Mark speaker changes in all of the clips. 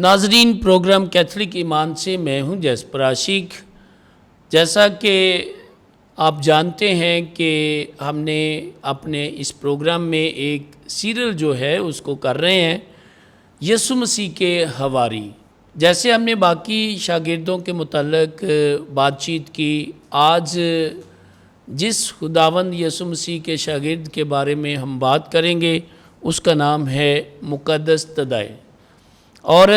Speaker 1: ناظرین، programme Catholic ایمان سے میں ہوں جیسپر عاشق۔ جیسا کہ آپ جانتے ہیں کہ ہم نے اپنے اس پروگرام میں ایک سیریل جو ہے اس کو کر رہے ہیں یسوع مسیح کے حواری۔ جیسے ہم نے باقی شاگردوں کے متعلق بات چیت کی، آج جس خداوند یسوع مسیح کے شاگرد کے بارے میں ہم بات کریں گے اس کا نام ہے مقدس تدائی، اور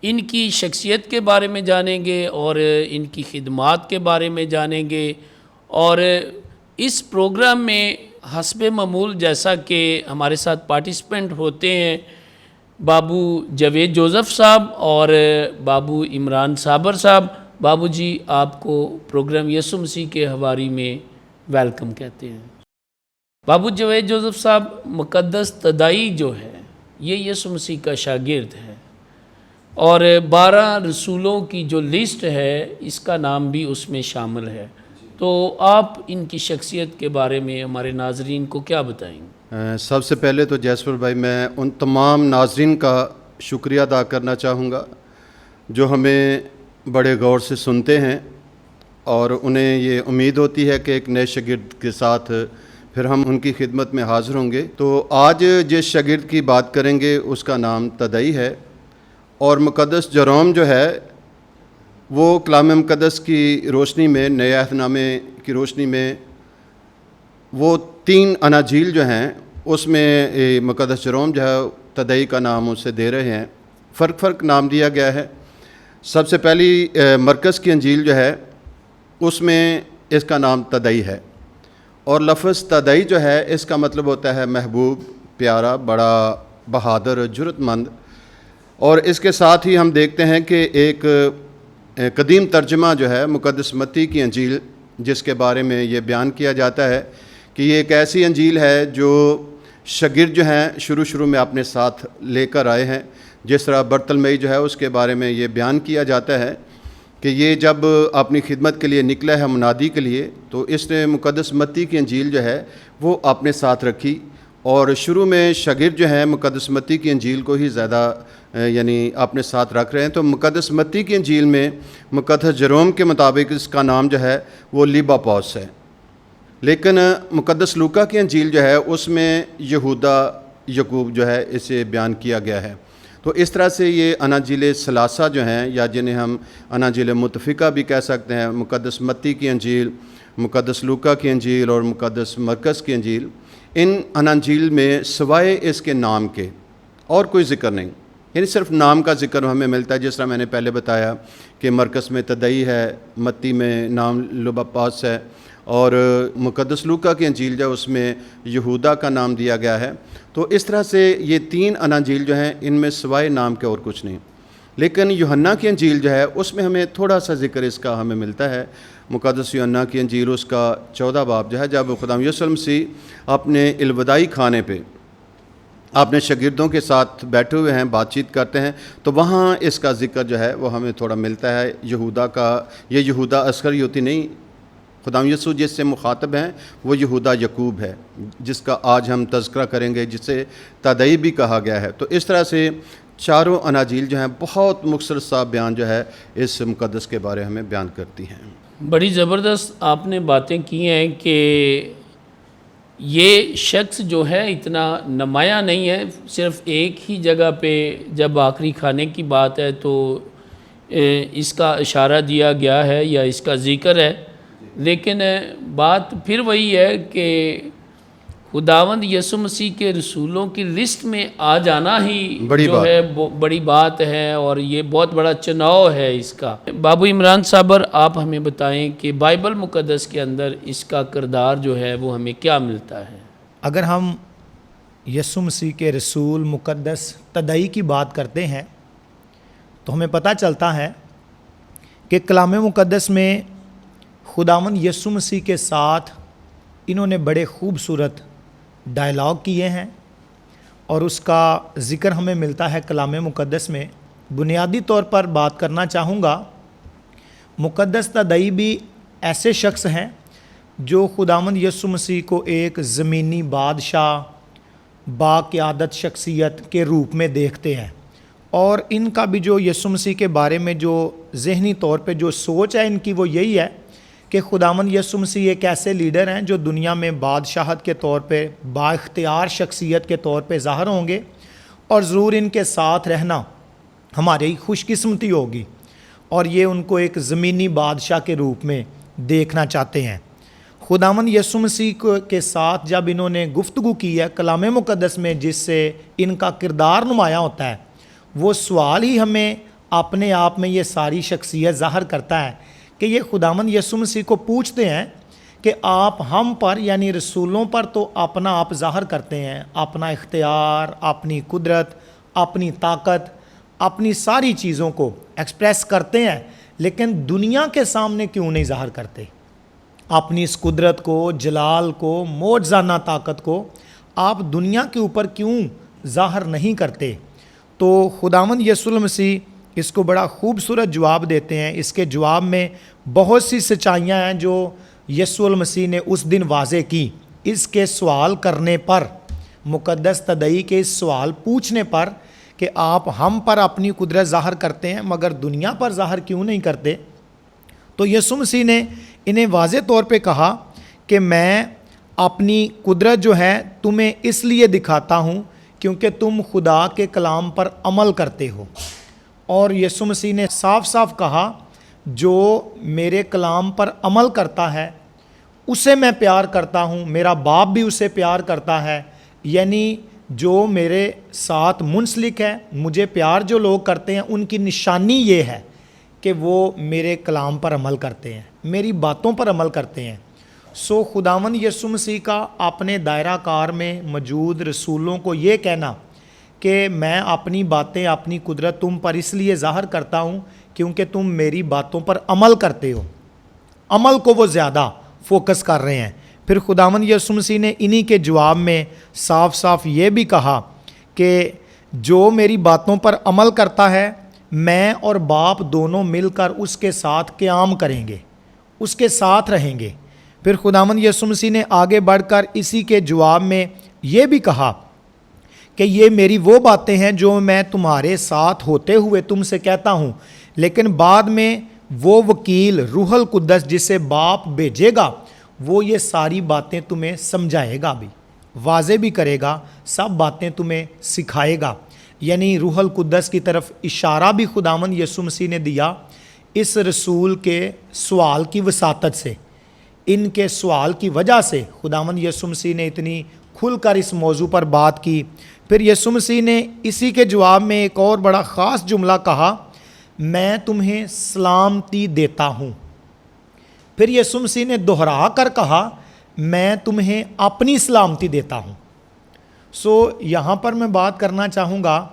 Speaker 1: ان کی شخصیت کے بارے میں جانیں گے اور ان کی خدمات کے بارے میں جانیں گے۔ اور اس پروگرام میں حسب معمول جیسا کہ ہمارے ساتھ پارٹیسپینٹ ہوتے ہیں بابو جاوید جوزف صاحب اور بابو عمران صابر صاحب۔ بابو جی، آپ کو پروگرام یسوع مسیح کے حواری میں ویلکم کہتے ہیں۔ بابو جاوید جوزف صاحب، مقدس تدائی جو ہے یہ یسوع مسیح کا شاگرد ہے، اور 12 رسولوں کی جو لسٹ ہے اس کا نام بھی اس میں شامل ہے۔ تو آپ ان کی شخصیت کے بارے میں ہمارے ناظرین کو کیا بتائیں گے؟
Speaker 2: سب سے پہلے تو جیسپر بھائی، میں ان تمام ناظرین کا شکریہ ادا کرنا چاہوں گا جو ہمیں بڑے غور سے سنتے ہیں، اور انہیں یہ امید ہوتی ہے کہ ایک نئے شاگرد کے ساتھ پھر ہم ان کی خدمت میں حاضر ہوں گے۔ تو آج جس شاگرد کی بات کریں گے اس کا نام تدائی ہے، اور مقدس جروم جو ہے وہ کلام مقدس کی روشنی میں، نئے عہد نامے کی روشنی میں، وہ 3 اناجیل جو ہیں اس میں مقدس جروم جو ہے تدائی کا نام اسے دے رہے ہیں۔ فرق نام دیا گیا ہے۔ سب سے پہلی مرکز کی انجیل جو ہے اس میں اس کا نام تدائی ہے، اور لفظ تدائی جو ہے اس کا مطلب ہوتا ہے محبوب، پیارا، بڑا، بہادر، جرأت مند۔ اور اس کے ساتھ ہی ہم دیکھتے ہیں کہ ایک قدیم ترجمہ جو ہے مقدس متی کی انجیل، جس کے بارے میں یہ بیان کیا جاتا ہے کہ یہ ایک ایسی انجیل ہے جو شاگرد جو ہیں شروع میں اپنے ساتھ لے کر آئے ہیں۔ جس طرح برتلمئی جو ہے اس کے بارے میں یہ بیان کیا جاتا ہے کہ یہ جب اپنی خدمت کے لیے نکلا ہے منادی کے لیے، تو اس نے مقدس متی کی انجیل جو ہے وہ اپنے ساتھ رکھی، اور شروع میں شاگرد جو ہیں مقدس متی کی انجیل کو ہی زیادہ یعنی اپنے ساتھ رکھ رہے ہیں۔ تو مقدس متی کی انجیل میں مقدس جروم کے مطابق اس کا نام جو ہے وہ لیبا پوس ہے، لیکن مقدس لوکا کی انجیل جو ہے اس میں یہودا یعقوب جو ہے اسے بیان کیا گیا ہے۔ تو اس طرح سے یہ اناجیل ثلاثہ جو ہیں، یا جنہیں ہم اناجیل متفقہ بھی کہہ سکتے ہیں، مقدس متی کی انجیل، مقدس لوکا کی انجیل اور مقدس مرکز کی انجیل، ان اناجیل میں سوائے اس کے نام کے اور کوئی ذکر نہیں، یعنی صرف نام کا ذکر ہمیں ملتا ہے۔ جس طرح میں نے پہلے بتایا کہ مرکز میں تدائی ہے، متی میں نام لیبا پوس ہے، اور مقدس لوکا کی انجیل جو ہے اس میں یہودا کا نام دیا گیا ہے۔ تو اس طرح سے یہ 3 اناجیل جو ہیں ان میں سوائے نام کے اور کچھ نہیں۔ لیکن یوحنا کی انجیل جو ہے اس میں ہمیں تھوڑا سا ذکر اس کا ہمیں ملتا ہے۔ مقدس یوحنا کی انجیل اس کا 14 باب جو ہے، جب خداوند یسوع مسیح اپنے الوداعی کھانے پہ اپنے شاگردوں کے ساتھ بیٹھے ہوئے ہیں، بات چیت کرتے ہیں، تو وہاں اس کا ذکر جو ہے وہ ہمیں تھوڑا ملتا ہے یہودا کا۔ یہ یہودا اسخریوتی نہیں، خداوند یسوع جس سے مخاطب ہیں وہ یہودا یعقوب ہے، جس کا آج ہم تذکرہ کریں گے، جسے تدائی بھی کہا گیا ہے۔ تو اس طرح سے چاروں اناجیل جو ہیں بہت مختصر سا بیان جو ہے اس مقدس کے بارے ہمیں بیان کرتی ہیں۔
Speaker 1: بڑی زبردست آپ نے باتیں کی ہیں کہ یہ شخص جو ہے اتنا نمایاں نہیں ہے، صرف ایک ہی جگہ پہ جب آخری کھانے کی بات ہے تو اس کا اشارہ دیا گیا ہے یا اس کا ذکر ہے، لیکن بات پھر وہی ہے کہ خداوند یسوع مسیح کے رسولوں کی لسٹ میں آ جانا ہی جو ہے بڑی بات ہے، اور یہ بہت بڑا چناؤ ہے اس کا۔ بابو عمران صابر، آپ ہمیں بتائیں کہ بائبل مقدس کے اندر اس کا کردار جو ہے وہ ہمیں کیا ملتا ہے؟
Speaker 3: اگر ہم یسوع مسیح کے رسول مقدس تدائی کی بات کرتے ہیں تو ہمیں پتہ چلتا ہے کہ کلام مقدس میں خداوند یسوع مسیح کے ساتھ انہوں نے بڑے خوبصورت ڈائلاگ کیے ہیں، اور اس کا ذکر ہمیں ملتا ہے کلام مقدس میں۔ بنیادی طور پر بات کرنا چاہوں گا، مقدس تدائی بھی ایسے شخص ہیں جو خداوند یسوع مسیح کو ایک زمینی بادشاہ، باقیادت شخصیت کے روپ میں دیکھتے ہیں، اور ان کا بھی جو یسوع مسیح کے بارے میں جو ذہنی طور پہ جو سوچ ہے ان کی وہ یہی ہے کہ خداوند یسوع مسیح ایک ایسے لیڈر ہیں جو دنیا میں بادشاہت کے طور پہ با اختیار شخصیت کے طور پہ ظاہر ہوں گے، اور ضرور ان کے ساتھ رہنا ہماری خوش قسمتی ہوگی، اور یہ ان کو ایک زمینی بادشاہ کے روپ میں دیکھنا چاہتے ہیں۔ خداوند یسوع مسیح کے ساتھ جب انہوں نے گفتگو کی ہے کلام مقدس میں، جس سے ان کا کردار نمایاں ہوتا ہے، وہ سوال ہی ہمیں اپنے آپ میں یہ ساری شخصیت ظاہر کرتا ہے کہ یہ خداوند یسوع مسیح کو پوچھتے ہیں کہ آپ ہم پر یعنی رسولوں پر تو اپنا آپ ظاہر کرتے ہیں، اپنا اختیار، اپنی قدرت، اپنی طاقت، اپنی ساری چیزوں کو ایکسپریس کرتے ہیں، لیکن دنیا کے سامنے کیوں نہیں ظاہر کرتے؟ اپنی اس قدرت کو، جلال کو، معجزانہ طاقت کو آپ دنیا کے اوپر کیوں ظاہر نہیں کرتے؟ تو خداوند یسوع المسیح اس کو بڑا خوبصورت جواب دیتے ہیں۔ اس کے جواب میں بہت سی سچائیاں ہیں جو یسوع المسیح نے اس دن واضح کی۔ اس کے سوال کرنے پر، مقدس تدعی کے اس سوال پوچھنے پر کہ آپ ہم پر اپنی قدرت ظاہر کرتے ہیں مگر دنیا پر ظاہر کیوں نہیں کرتے، تو یسوع مسیح نے انہیں واضح طور پہ کہا کہ میں اپنی قدرت جو ہے تمہیں اس لیے دکھاتا ہوں کیونکہ تم خدا کے کلام پر عمل کرتے ہو۔ اور یسوع مسیح نے صاف صاف کہا جو میرے کلام پر عمل کرتا ہے اسے میں پیار کرتا ہوں، میرا باپ بھی اسے پیار کرتا ہے، یعنی جو میرے ساتھ منسلک ہے، مجھے پیار جو لوگ کرتے ہیں ان کی نشانی یہ ہے کہ وہ میرے کلام پر عمل کرتے ہیں، میری باتوں پر عمل کرتے ہیں۔ سو خداوند یسوع مسیح کا اپنے دائرہ کار میں موجود رسولوں کو یہ کہنا کہ میں اپنی باتیں، اپنی قدرت تم پر اس لیے ظاہر کرتا ہوں کیونکہ تم میری باتوں پر عمل کرتے ہو، عمل کو وہ زیادہ فوکس کر رہے ہیں۔ پھر خداوند یسوع مسیح نے انہی کے جواب میں صاف صاف یہ بھی کہا کہ جو میری باتوں پر عمل کرتا ہے میں اور باپ دونوں مل کر اس کے ساتھ قیام کریں گے، اس کے ساتھ رہیں گے۔ پھر خداوند یسوع مسیح نے آگے بڑھ کر اسی کے جواب میں یہ بھی کہا کہ یہ میری وہ باتیں ہیں جو میں تمہارے ساتھ ہوتے ہوئے تم سے کہتا ہوں، لیکن بعد میں وہ وکیل روح القدس جسے باپ بھیجے گا وہ یہ ساری باتیں تمہیں سمجھائے گا بھی، واضح بھی کرے گا، سب باتیں تمہیں سکھائے گا۔ یعنی روح القدس کی طرف اشارہ بھی خداوند یسوع مسیح نے دیا اس رسول کے سوال کی وساطت سے۔ ان کے سوال کی وجہ سے خداوند یسوع مسیح نے اتنی کھل کر اس موضوع پر بات کی۔ پھر یسوع مسیح نے اسی کے جواب میں ایک اور بڑا خاص جملہ کہا، میں تمہیں سلامتی دیتا ہوں۔ پھر یسوع مسیح نے دہرا کر کہا، میں تمہیں اپنی سلامتی دیتا ہوں۔ سو یہاں پر میں بات کرنا چاہوں گا،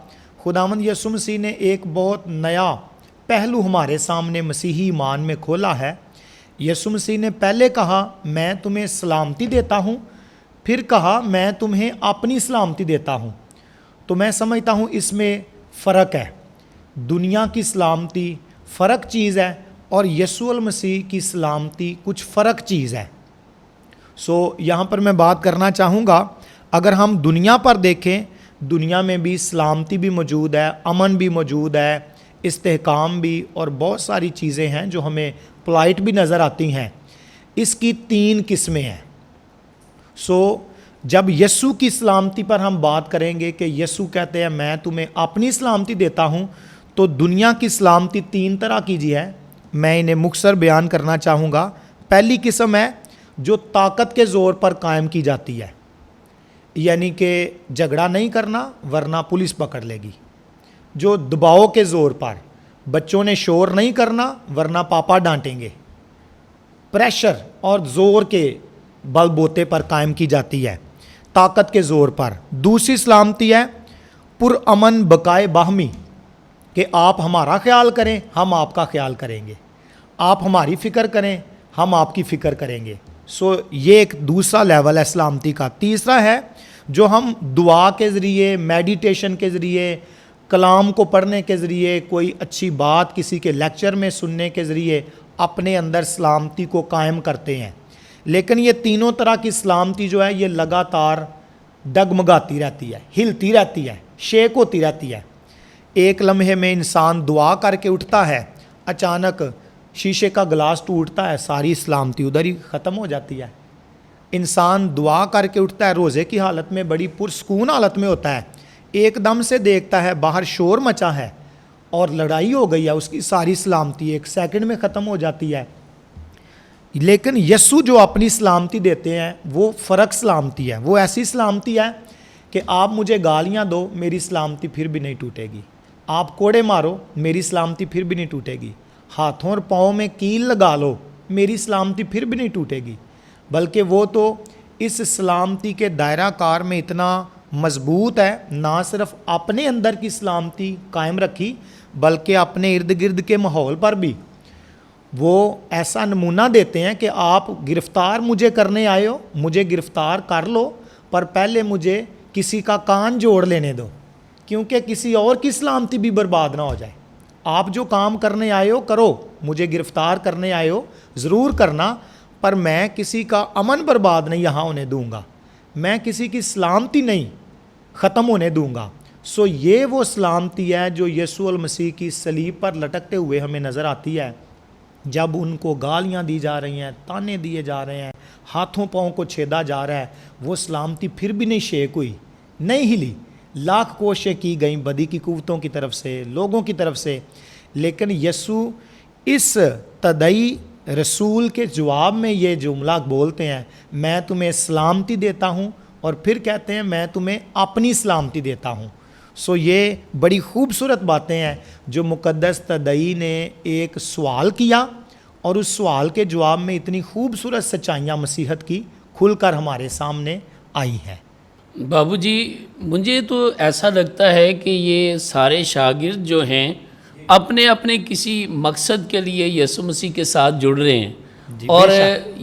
Speaker 3: خداوند یسوع مسیح نے ایک بہت نیا پہلو ہمارے سامنے مسیحی ایمان میں کھولا ہے۔ یسوع مسیح نے پہلے کہا میں تمہیں سلامتی دیتا ہوں، پھر کہا میں تمہیں اپنی سلامتی دیتا ہوں۔ تو میں سمجھتا ہوں اس میں فرق ہے، دنیا کی سلامتی فرق چیز ہے اور یسوع المسیح کی سلامتی کچھ فرق چیز ہے۔ سو یہاں پر میں بات کرنا چاہوں گا، اگر ہم دنیا پر دیکھیں، دنیا میں بھی سلامتی بھی موجود ہے، امن بھی موجود ہے، استحکام بھی، اور بہت ساری چیزیں ہیں جو ہمیں پلائٹ بھی نظر آتی ہیں۔ اس کی 3 قسمیں ہیں۔ سو جب یسوع کی سلامتی پر ہم بات کریں گے کہ یسوع کہتے ہیں میں تمہیں اپنی سلامتی دیتا ہوں، تو دنیا کی سلامتی 3 طرح کی جی ہے، میں انہیں مختصر بیان کرنا چاہوں گا۔ پہلی قسم ہے جو طاقت کے زور پر قائم کی جاتی ہے، یعنی کہ جھگڑا نہیں کرنا ورنہ پولیس پکڑ لے گی، جو دباؤ کے زور پر، بچوں نے شور نہیں کرنا ورنہ پاپا ڈانٹیں گے، پریشر اور زور کے بل بوتے پر قائم کی جاتی ہے، طاقت کے زور پر۔ دوسری سلامتی ہے پرامن بقائے باہمی، کہ آپ ہمارا خیال کریں ہم آپ کا خیال کریں گے، آپ ہماری فکر کریں ہم آپ کی فکر کریں گے۔ سو یہ ایک دوسرا لیول ہے سلامتی کا۔ تیسرا ہے جو ہم دعا کے ذریعے، میڈیٹیشن کے ذریعے، کلام کو پڑھنے کے ذریعے، کوئی اچھی بات کسی کے لیکچر میں سننے کے ذریعے اپنے اندر سلامتی کو قائم کرتے ہیں۔ لیکن یہ تینوں طرح کی سلامتی جو ہے یہ لگاتار ڈگمگاتی رہتی ہے، ہلتی رہتی ہے، شیک ہوتی رہتی ہے۔ ایک لمحے میں انسان دعا کر کے اٹھتا ہے, اچانک شیشے کا گلاس ٹوٹتا ہے, ساری سلامتی ادھر ہی ختم ہو جاتی ہے. انسان دعا کر کے اٹھتا ہے روزے کی حالت میں, بڑی پرسکون حالت میں ہوتا ہے, ایک دم سے دیکھتا ہے باہر شور مچا ہے اور لڑائی ہو گئی ہے, اس کی ساری سلامتی ایک سیکنڈ میں ختم ہو جاتی ہے. لیکن یسوع جو اپنی سلامتی دیتے ہیں وہ فرق سلامتی ہے, وہ ایسی سلامتی ہے کہ آپ مجھے گالیاں دو میری سلامتی پھر بھی نہیں ٹوٹے گی, آپ کوڑے مارو میری سلامتی پھر بھی نہیں ٹوٹے گی, ہاتھوں اور پاؤں میں کیل لگا لو میری سلامتی پھر بھی نہیں ٹوٹے گی, بلکہ وہ تو اس سلامتی کے دائرہ کار میں اتنا مضبوط ہے, نہ صرف اپنے اندر کی سلامتی قائم رکھی بلکہ اپنے ارد گرد کے ماحول پر بھی وہ ایسا نمونہ دیتے ہیں کہ آپ گرفتار مجھے کرنے آئے ہو, مجھے گرفتار کر لو, پر پہلے مجھے کسی کا کان جوڑ لینے دو, کیونکہ کسی اور کی سلامتی بھی برباد نہ ہو جائے. آپ جو کام کرنے آئے ہو کرو, مجھے گرفتار کرنے آئے ہو ضرور کرنا, پر میں کسی کا امن برباد نہیں یہاں ہونے دوں گا, میں کسی کی سلامتی نہیں ختم ہونے دوں گا. سو یہ وہ سلامتی ہے جو یسوع المسیح کی صلیب پر لٹکتے ہوئے ہمیں نظر آتی ہے, جب ان کو گالیاں دی جا رہی ہیں, تانے دیے جا رہے ہیں, ہاتھوں پاؤں کو چھیدا جا رہا ہے, وہ سلامتی پھر بھی نہیں شیک ہوئی, نہیں ہلی. لاکھ کوششیں کی گئیں بدی کی قوتوں کی طرف سے, لوگوں کی طرف سے, لیکن یسوع اس تدعی رسول کے جواب میں یہ جملہ بولتے ہیں, میں تمہیں سلامتی دیتا ہوں, اور پھر کہتے ہیں میں تمہیں اپنی سلامتی دیتا ہوں. سو یہ بڑی خوبصورت باتیں ہیں جو مقدس تدعی نے ایک سوال کیا, اور اس سوال کے جواب میں اتنی خوبصورت سچائیاں مسیحت کی کھل کر ہمارے سامنے آئی ہیں.
Speaker 1: بابو جی, مجھے تو ایسا لگتا ہے کہ یہ سارے شاگرد جو ہیں اپنے اپنے کسی مقصد کے لیے یسوع مسیح کے ساتھ جڑ رہے ہیں, اور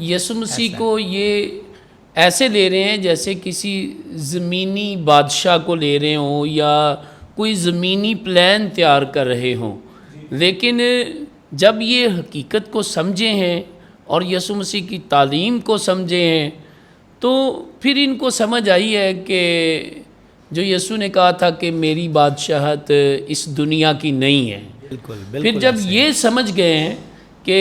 Speaker 1: یسوع مسیح کو یہ ایسے لے رہے ہیں جیسے کسی زمینی بادشاہ کو لے رہے ہوں یا کوئی زمینی پلان تیار کر رہے ہوں. لیکن جب یہ حقیقت کو سمجھے ہیں اور یسوع مسیح کی تعلیم کو سمجھے ہیں, تو پھر ان کو سمجھ آئی ہے کہ جو یسوع نے کہا تھا کہ میری بادشاہت اس دنیا کی نہیں ہے. پھر جب یہ سمجھ گئے ہیں کہ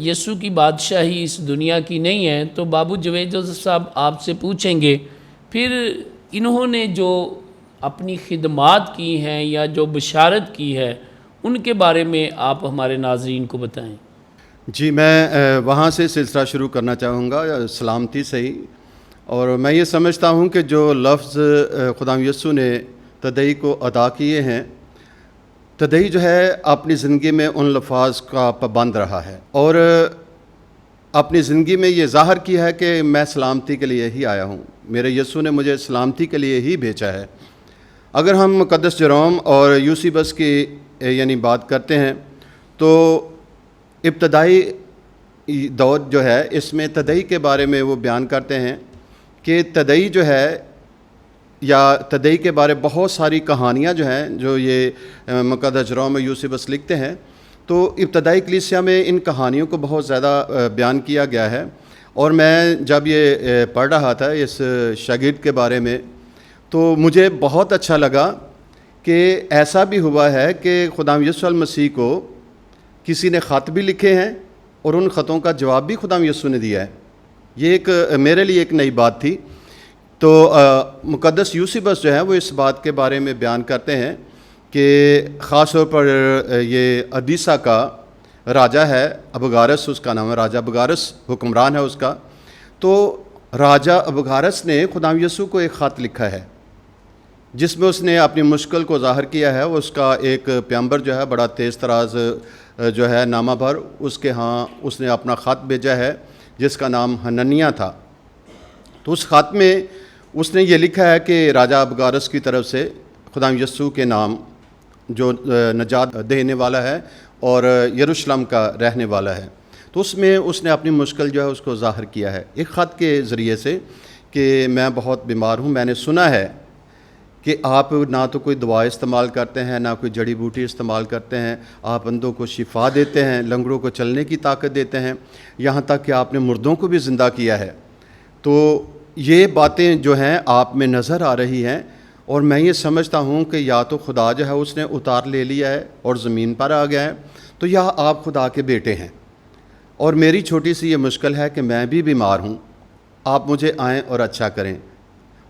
Speaker 1: یسوع کی بادشاہی اس دنیا کی نہیں ہے, تو بابو جوید جوزف صاحب آپ سے پوچھیں گے پھر انہوں نے جو اپنی خدمات کی ہیں یا جو بشارت کی ہے ان کے بارے میں آپ ہمارے ناظرین کو بتائیں.
Speaker 2: جی, میں وہاں سے سلسلہ شروع کرنا چاہوں گا, سلامتی سے ہی. اور میں یہ سمجھتا ہوں کہ جو لفظ خدا یسوع نے تدعی کو ادا کیے ہیں, تدعی جو ہے اپنی زندگی میں ان لفاظ کا پابند رہا ہے, اور اپنی زندگی میں یہ ظاہر کیا ہے کہ میں سلامتی کے لیے ہی آیا ہوں, میرے یسوع نے مجھے سلامتی کے لیے ہی بھیجا ہے. اگر ہم مقدس جروم اور یوسیبس کی یعنی بات کرتے ہیں, تو ابتدائی دور جو ہے اس میں تدعی کے بارے میں وہ بیان کرتے ہیں کہ تدعی جو ہے یا تدعی کے بارے بہت ساری کہانیاں جو ہیں جو یہ مقدس جروم اور یوسیبس لکھتے ہیں, تو ابتدائی کلیسیا میں ان کہانیوں کو بہت زیادہ بیان کیا گیا ہے. اور میں جب یہ پڑھ رہا تھا اس شاگرد کے بارے میں, تو مجھے بہت اچھا لگا کہ ایسا بھی ہوا ہے کہ خدا یسوع المسیح کو کسی نے خط بھی لکھے ہیں اور ان خطوں کا جواب بھی خدا یسوع نے دیا ہے. یہ ایک میرے لیے ایک نئی بات تھی. تو مقدس یوسیبس جو ہے وہ اس بات کے بارے میں بیان کرتے ہیں کہ خاص طور پر یہ ادیسا کا راجہ ہے, ابگارس اس کا نام ہے, راجہ ابگارس حکمران ہے اس کا. تو راجہ ابگارس نے خدا یسوع کو ایک خط لکھا ہے جس میں اس نے اپنی مشکل کو ظاہر کیا ہے. اس کا ایک پیغمبر جو ہے بڑا تیز تراز جو ہے نامہ بھر, اس کے ہاں اس نے اپنا خط بھیجا ہے جس کا نام حننیہ تھا. تو اس خط میں اس نے یہ لکھا ہے کہ راجہ ابگارس کی طرف سے خدا یسوع کے نام جو نجات دینے والا ہے اور یروشلم کا رہنے والا ہے. تو اس میں اس نے اپنی مشکل جو ہے اس کو ظاہر کیا ہے ایک خط کے ذریعے سے کہ میں بہت بیمار ہوں, میں نے سنا ہے کہ آپ نہ تو کوئی دوا استعمال کرتے ہیں, نہ کوئی جڑی بوٹی استعمال کرتے ہیں, آپ اندھوں کو شفا دیتے ہیں, لنگڑوں کو چلنے کی طاقت دیتے ہیں, یہاں تک کہ آپ نے مردوں کو بھی زندہ کیا ہے. تو یہ باتیں جو ہیں آپ میں نظر آ رہی ہیں, اور میں یہ سمجھتا ہوں کہ یا تو خدا جو ہے اس نے اتار لے لیا ہے اور زمین پر آ گیا ہے، تو یا آپ خدا کے بیٹے ہیں۔ اور میری چھوٹی سی یہ مشکل ہے کہ میں بھی بیمار ہوں، آپ مجھے آئیں اور اچھا کریں۔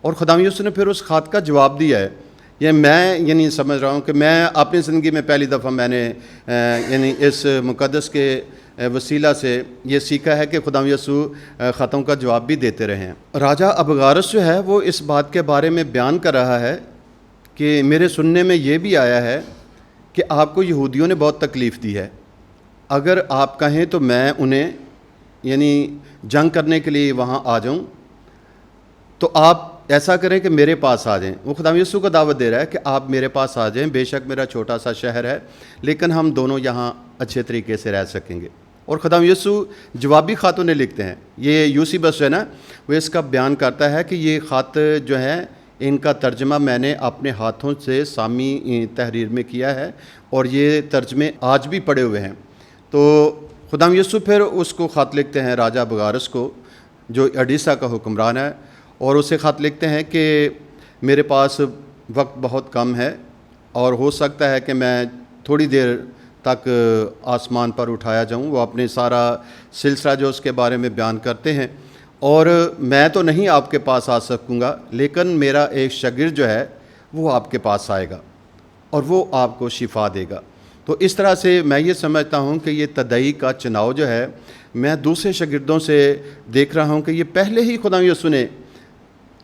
Speaker 2: اور خدا یسوع نے پھر اس خط کا جواب دیا ہے۔ یہ میں نہیں سمجھ رہا ہوں کہ میں اپنی زندگی میں پہلی دفعہ میں نے اس مقدس کے وسیلہ سے یہ سیکھا ہے کہ خدا یسوع خطوں کا جواب بھی دیتے رہے ہیں۔ راجہ ابغارس جو ہے وہ اس بات کے بارے میں بیان کر رہا ہے کہ میرے سننے میں یہ بھی آیا ہے کہ آپ کو یہودیوں نے بہت تکلیف دی ہے، اگر آپ کہیں تو میں انہیں جنگ کرنے کے لیے وہاں آ جاؤں، تو آپ ایسا کریں کہ میرے پاس آ جائیں۔ وہ خدا یسوع کو دعوت دے رہا ہے کہ آپ میرے پاس آ جائیں، بے شک میرا چھوٹا سا شہر ہے لیکن ہم دونوں یہاں اچھے طریقے سے رہ سکیں گے۔ اور خدا یسوع جوابی خط انہیں لکھتے ہیں۔ یہ یوسیبس جو ہے نا وہ اس کا بیان کرتا ہے کہ یہ خط جو ہے ان کا ترجمہ میں نے اپنے ہاتھوں سے سامی تحریر میں کیا ہے، اور یہ ترجمے آج بھی پڑے ہوئے ہیں۔ تو خدا یسوع پھر اس کو خط لکھتے ہیں راجہ ابغارس کو جو اڈیسا کا حکمران ہے، اور اسے خط لکھتے ہیں کہ میرے پاس وقت بہت کم ہے اور ہو سکتا ہے کہ میں تھوڑی دیر تک آسمان پر اٹھایا جاؤں۔ وہ اپنے سارا سلسلہ جو اس کے بارے میں بیان کرتے ہیں، اور میں تو نہیں آپ کے پاس آ سکوں گا لیکن میرا ایک شاگرد جو ہے وہ آپ کے پاس آئے گا اور وہ آپ کو شفا دے گا۔ تو اس طرح سے میں یہ سمجھتا ہوں کہ یہ تدعی کا چناؤ جو ہے میں دوسرے شاگردوں سے دیکھ رہا ہوں کہ یہ پہلے ہی خدا یسوع نے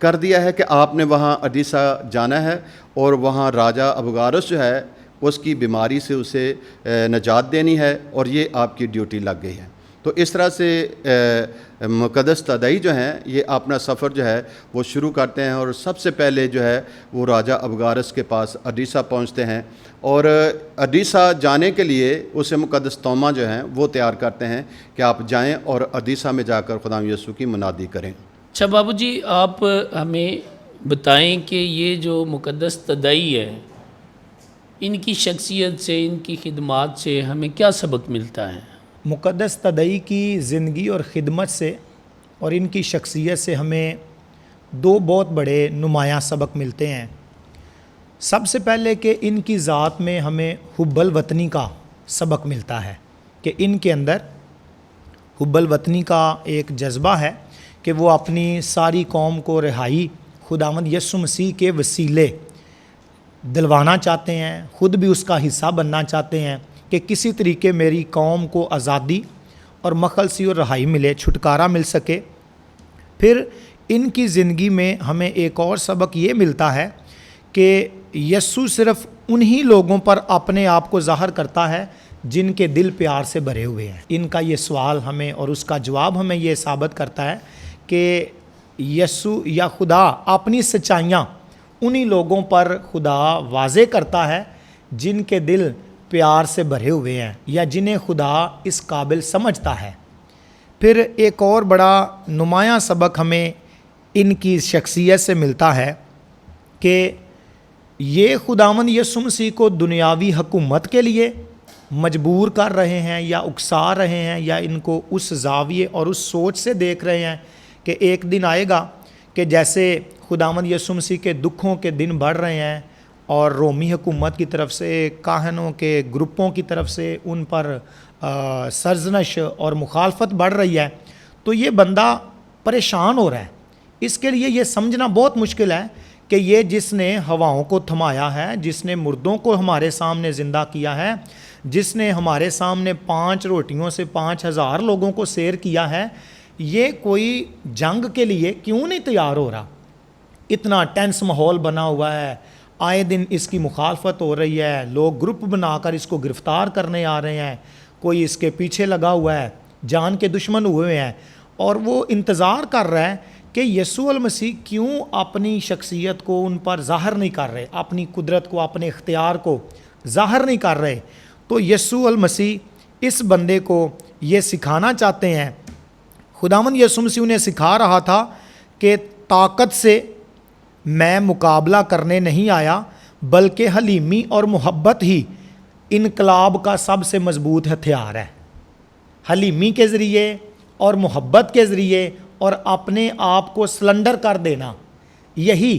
Speaker 2: کر دیا ہے کہ آپ نے وہاں اڈیسا جانا ہے اور وہاں راجہ ابغارس جو ہے اس کی بیماری سے اسے نجات دینی ہے، اور یہ آپ کی ڈیوٹی لگ گئی ہے۔ تو اس طرح سے مقدس تدعی جو ہیں یہ اپنا سفر جو ہے وہ شروع کرتے ہیں، اور سب سے پہلے جو ہے وہ راجہ ابغارس کے پاس اڈیسا پہنچتے ہیں، اور اڈیسا جانے کے لیے اسے مقدس توما جو ہیں وہ تیار کرتے ہیں کہ آپ جائیں اور اڈیسا میں جا کر خدا یسوع کی منادی کریں۔
Speaker 1: اچھا بابو جی، آپ ہمیں بتائیں کہ یہ جو مقدس تدعی ہے ان کی شخصیت سے، ان کی خدمات سے ہمیں کیا سبق ملتا ہے؟
Speaker 3: مقدس تدعی کی زندگی اور خدمت سے اور ان کی شخصیت سے ہمیں دو بہت بڑے نمایاں سبق ملتے ہیں۔ سب سے پہلے کہ ان کی ذات میں ہمیں حب الوطنی کا سبق ملتا ہے، کہ ان کے اندر حب الوطنی کا ایک جذبہ ہے کہ وہ اپنی ساری قوم کو رہائی خداوند یسوع مسیح کے وسیلے دلوانا چاہتے ہیں، خود بھی اس کا حصہ بننا چاہتے ہیں کہ کسی طریقے میری قوم کو آزادی اور مخلصی اور رہائی ملے، چھٹکارا مل سکے۔ پھر ان کی زندگی میں ہمیں ایک اور سبق یہ ملتا ہے کہ یسوع صرف انہی لوگوں پر اپنے آپ کو ظاہر کرتا ہے جن کے دل پیار سے بھرے ہوئے ہیں۔ ان کا یہ سوال ہمیں اور اس کا جواب ہمیں یہ ثابت کرتا ہے کہ یسوع یا خدا اپنی سچائیاں انہی لوگوں پر خدا واضح کرتا ہے جن کے دل پیار سے بھرے ہوئے ہیں یا جنہیں خدا اس قابل سمجھتا ہے۔ پھر ایک اور بڑا نمایاں سبق ہمیں ان کی شخصیت سے ملتا ہے کہ یہ خداوند یسوع مسیح کو دنیاوی حکومت کے لیے مجبور کر رہے ہیں یا اکسا رہے ہیں، یا ان کو اس زاویے اور اس سوچ سے دیکھ رہے ہیں کہ ایک دن آئے گا کہ جیسے خداوند یسوع مسیح کے دکھوں کے دن بڑھ رہے ہیں اور رومی حکومت کی طرف سے، کاہنوں کے گروپوں کی طرف سے ان پر سرزنش اور مخالفت بڑھ رہی ہے، تو یہ بندہ پریشان ہو رہا ہے۔ اس کے لیے یہ سمجھنا بہت مشکل ہے کہ یہ جس نے ہواؤں کو تھمایا ہے، جس نے مردوں کو ہمارے سامنے زندہ کیا ہے، جس نے ہمارے سامنے 5 روٹیوں سے 5000 لوگوں کو سیر کیا ہے، یہ کوئی جنگ کے لیے کیوں نہیں تیار ہو رہا؟ اتنا ٹینس ماحول بنا ہوا ہے، آئے دن اس کی مخالفت ہو رہی ہے، لوگ گروپ بنا کر اس کو گرفتار کرنے آ رہے ہیں، کوئی اس کے پیچھے لگا ہوا ہے، جان کے دشمن ہوئے ہیں، اور وہ انتظار کر رہا ہے کہ یسوع المسیح کیوں اپنی شخصیت کو ان پر ظاہر نہیں کر رہے، اپنی قدرت کو، اپنے اختیار کو ظاہر نہیں کر رہے۔ تو یسوع المسیح اس بندے کو یہ سکھانا چاہتے ہیں۔ خداوند یسوع مسیح انہیں سکھا رہا تھا کہ طاقت سے میں مقابلہ کرنے نہیں آیا، بلکہ حلیمی اور محبت ہی انقلاب کا سب سے مضبوط ہتھیار ہے۔ حلیمی کے ذریعے اور محبت کے ذریعے اور اپنے آپ کو سلنڈر کر دینا، یہی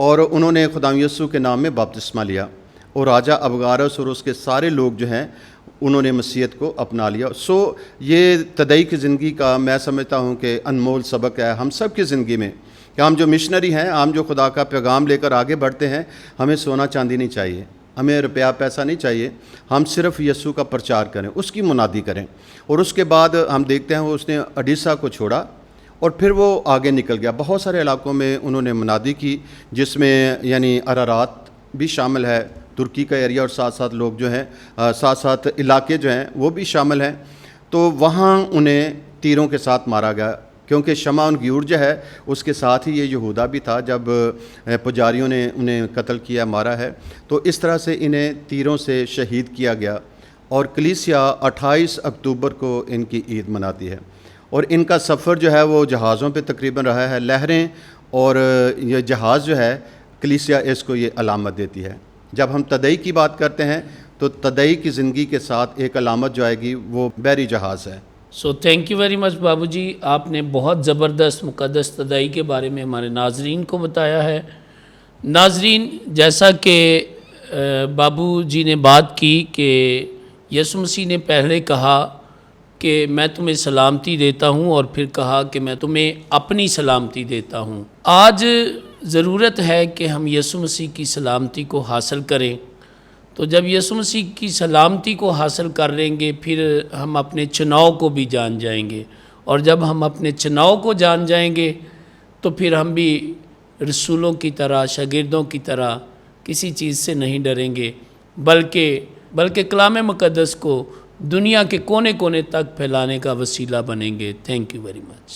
Speaker 2: اور انہوں نے خدا یسوع کے نام میں بپتسمہ لیا، اور راجہ ابگارس اور اس کے سارے لوگ جو ہیں انہوں نے مسیحیت کو اپنا لیا۔ یہ تدئی کی زندگی کا میں سمجھتا ہوں کہ انمول سبق ہے ہم سب کی زندگی میں، کہ ہم جو مشنری ہیں، ہم جو خدا کا پیغام لے کر آگے بڑھتے ہیں، ہمیں سونا چاندی نہیں چاہیے، ہمیں روپیہ پیسہ نہیں چاہیے، ہم صرف یسوع کا پرچار کریں، اس کی منادی کریں۔ اور اس کے بعد ہم دیکھتے ہیں اس نے اڈیسا کو چھوڑا اور پھر وہ آگے نکل گیا، بہت سارے علاقوں میں انہوں نے منادی کی، جس میں یعنی ارارات بھی شامل ہے، ترکی کا ایریا، اور ساتھ ساتھ لوگ جو ہیں ساتھ ساتھ علاقے جو ہیں وہ بھی شامل ہیں۔ تو وہاں انہیں تیروں کے ساتھ مارا گیا، کیونکہ شمعون گیور جو ہے اس کے ساتھ ہی یہ یہودا بھی تھا جب پجاریوں نے انہیں قتل کیا، مارا ہے۔ تو اس طرح سے انہیں تیروں سے شہید کیا گیا، اور کلیسیا 28 اکتوبر کو ان کی عید مناتی ہے، اور ان کا سفر جو ہے وہ جہازوں پہ تقریباً رہا ہے، لہریں، اور یہ جہاز جو ہے کلیسیا اس کو یہ علامت دیتی ہے۔ جب ہم تدئی کی بات کرتے ہیں تو تدئی کی زندگی کے ساتھ ایک علامت جو آئے گی وہ بحری جہاز ہے۔
Speaker 1: So thank you very much بابو جی، آپ نے بہت زبردست مقدس تدئی کے بارے میں ہمارے ناظرین کو بتایا ہے۔ ناظرین، جیسا کہ بابو جی نے بات کی کہ یسوع مسیح نے پہلے کہا کہ میں تمہیں سلامتی دیتا ہوں، اور پھر کہا کہ میں تمہیں اپنی سلامتی دیتا ہوں۔ آج ضرورت ہے کہ ہم یسوع مسیح کی سلامتی کو حاصل کریں۔ تو جب یسوع مسیح کی سلامتی کو حاصل کر لیں گے، پھر ہم اپنے چناؤ کو بھی جان جائیں گے، اور جب ہم اپنے چناؤ کو جان جائیں گے تو پھر ہم بھی رسولوں کی طرح، شاگردوں کی طرح کسی چیز سے نہیں ڈریں گے، بلکہ کلام مقدس کو دنیا کے کونے کونے تک پھیلانے کا وسیلہ بنیں گے۔ Thank you very much.